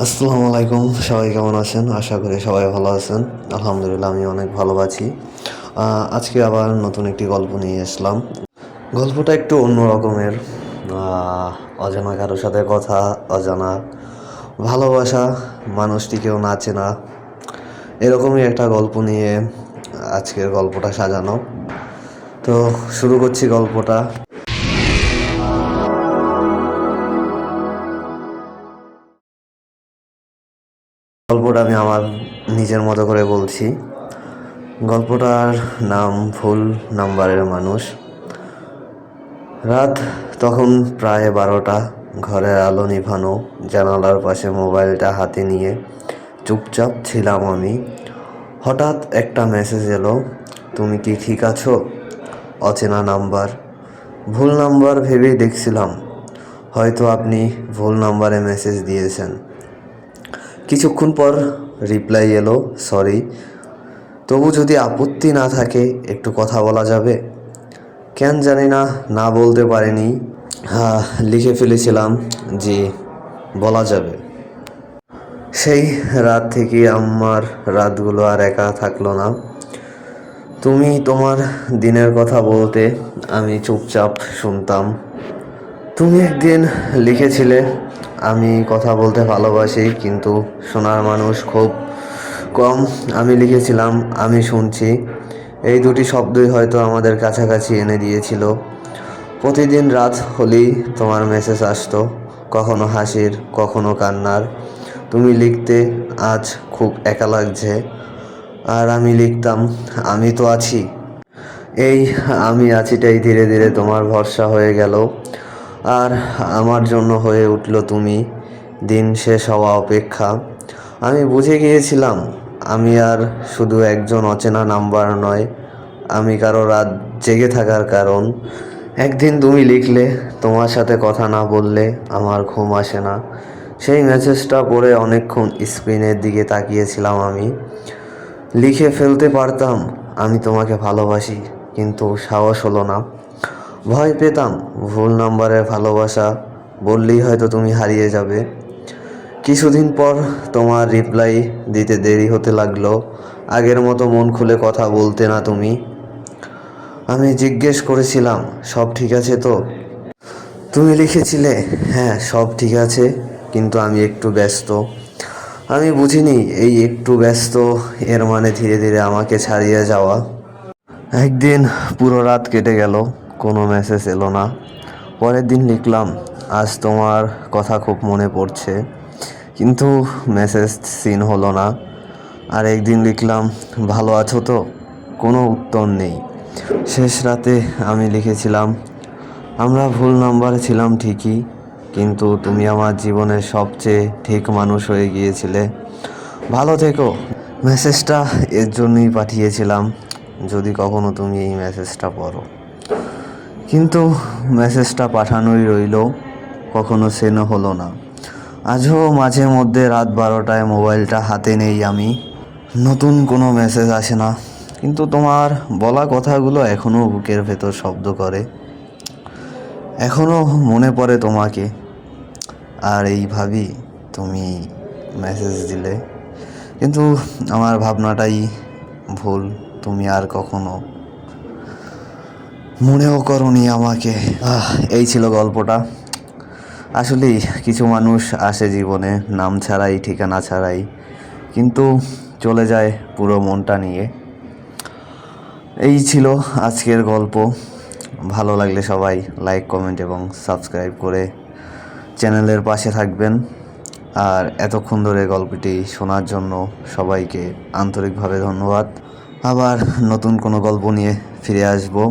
আসসালামু আলাইকুম, সবাই কেমন আছেন? আশা করি সবাই ভালো আছেন। আলহামদুলিল্লাহ, আমি অনেক ভালো আছি। আজকে আবার নতুন একটি গল্প নিয়ে আসলাম। গল্পটা একটু অন্য রকমের। অজানা কারোর সাথে কথা, অজানা ভালোবাসা, মানুষটি কেউ না চেনা, এরকমই একটা গল্প নিয়ে আজকের গল্পটা সাজানো। তো শুরু করছি গল্পটা। গল্পটা আমি আমার নিজের মতো করে বলছি। গল্পটার নাম ভুল নাম্বারের মানুষ। রাত তখন প্রায় 12টা। ঘরের আলো নিভানো, জানালার পাশে মোবাইলটা হাতে নিয়ে চুপচাপ ছিলাম আমি। হঠাৎ একটা মেসেজ এলো, তুমি কি ঠিক আছো? অচেনা নাম্বার। ভুল নাম্বার ভেবেই দেখছিলাম হয়তো আপনি ভুল নাম্বারে মেসেজ দিয়েছেন। কিছুক্ষণ পর রিপ্লাই এলো, সরি, তবু যদি আপত্তি না থাকে একটু কথা বলা যাবে? কেন জানি না, না বলতে পারিনি। লিখে ফেলেছিলাম, জি, বলা যাবে। সেই রাত থেকে আমার রাতগুলো আর একা থাকলো না। তুমি তোমার দিনের কথা বলতে, আমি চুপচাপ শুনতাম। তুমি একদিন লিখেছিলে, আমি কথা বলতে ভালোবাসি কিন্তু শোনার মানুষ খুব কম। আমি লিখেছিলাম, আমি শুনছি। এই দুটি শব্দই হয়তো আমাদের কাছাকাছি এনে দিয়েছিল। প্রতিদিন রাত হলেই তোমার মেসেজ আসতো, কখনো হাসির, কখনো কান্নার। তুমি লিখতে, আজ খুব একা লাগছে, আর আমি লিখতাম, আমি তো আছি। এই আমি আছিটাই ধীরে ধীরে তোমার ভরসা হয়ে গেল, আর আমার জন্য হয়ে উঠল তুমি। দিন শেষ হওয়া অপেক্ষা। আমি বুঝে গিয়েছিলাম আমি আর শুধু একজন অচেনা নাম্বার নয়, আমি কারো রাত জেগে থাকার কারণ। একদিন তুমি লিখলে, তোমার সাথে কথা না বললে আমার ঘুম আসে না। সেই মেসেজটা পড়ে অনেকক্ষণ স্ক্রিনের দিকে তাকিয়েছিলাম আমি। লিখে ফেলতে পারতাম, আমি তোমাকে ভালোবাসি, কিন্তু সাহস হলো না। ভয় পেতাম ভুল নাম্বারের ভালোবাসা বললেই হয়তো তুমি হারিয়ে যাবে। কিছুদিন পর তোমার রিপ্লাই দিতে দেরি হতে লাগলো। আগের মতো মন খুলে কথা বলতে না তুমি। আমি জিজ্ঞেস করেছিলাম, সব ঠিক আছে তো? তুমি লিখেছিলে, হ্যাঁ সব ঠিক আছে, কিন্তু আমি একটু ব্যস্ত। আমি বুঝিনি এই একটু ব্যস্ত এর মানে ধীরে ধীরে আমাকে ছাড়িয়ে যাওয়া। একদিন পুরো রাত কেটে গেল, কোনো মেসেজ এলো না। পরের দিন লিখলাম, আজ তোমার কথা খুব মনে পড়ছে, কিন্তু মেসেজ সিন হলো না। আর একদিন লিখলাম, ভালো আছো তো? কোনো উত্তর নেই। শেষ রাতে আমি লিখেছিলাম, আমরা ভুল নাম্বারে ছিলাম ঠিকই, কিন্তু তুমি আমার জীবনের সবচেয়ে ঠিক মানুষ হয়ে গিয়েছিলে। ভালো থেকো। মেসেজটা এর জন্যই পাঠিয়েছিলাম, যদি কখনো তুমি এই মেসেজটা পড়ো। কিন্তু মেসেজটা পাঠানোই রইল, কখনো সেনও হলো না। আজও মাঝে মধ্যে রাত 12টায় মোবাইলটা হাতে নেই আমি। নতুন কোনো মেসেজ আসে না, কিন্তু তোমার বলা কথাগুলো এখনও বুকের ভেতর শব্দ করে। এখনও মনে পড়ে তোমাকে, আর এই ভাবি তুমি মেসেজ দিলে, কিন্তু আমার ভাবনাটাই ভুল। তুমি আর কখনো মনেও করনি আমাকে। এই ছিল গল্পটা। আসলেই কিছু মানুষ আসে জীবনে নাম ছাড়াই, ঠিকানা ছাড়াই, কিন্তু চলে যায় পুরো মনটা নিয়ে। এই ছিল আজকের গল্প। ভালো লাগলে সবাই লাইক, কমেন্ট এবং সাবস্ক্রাইব করে চ্যানেলের পাশে থাকবেন। আর এতক্ষণ ধরে গল্পটি শোনার জন্য সবাইকে আন্তরিকভাবে ধন্যবাদ। আবার নতুন কোনো গল্প নিয়ে ফিরে আসবো।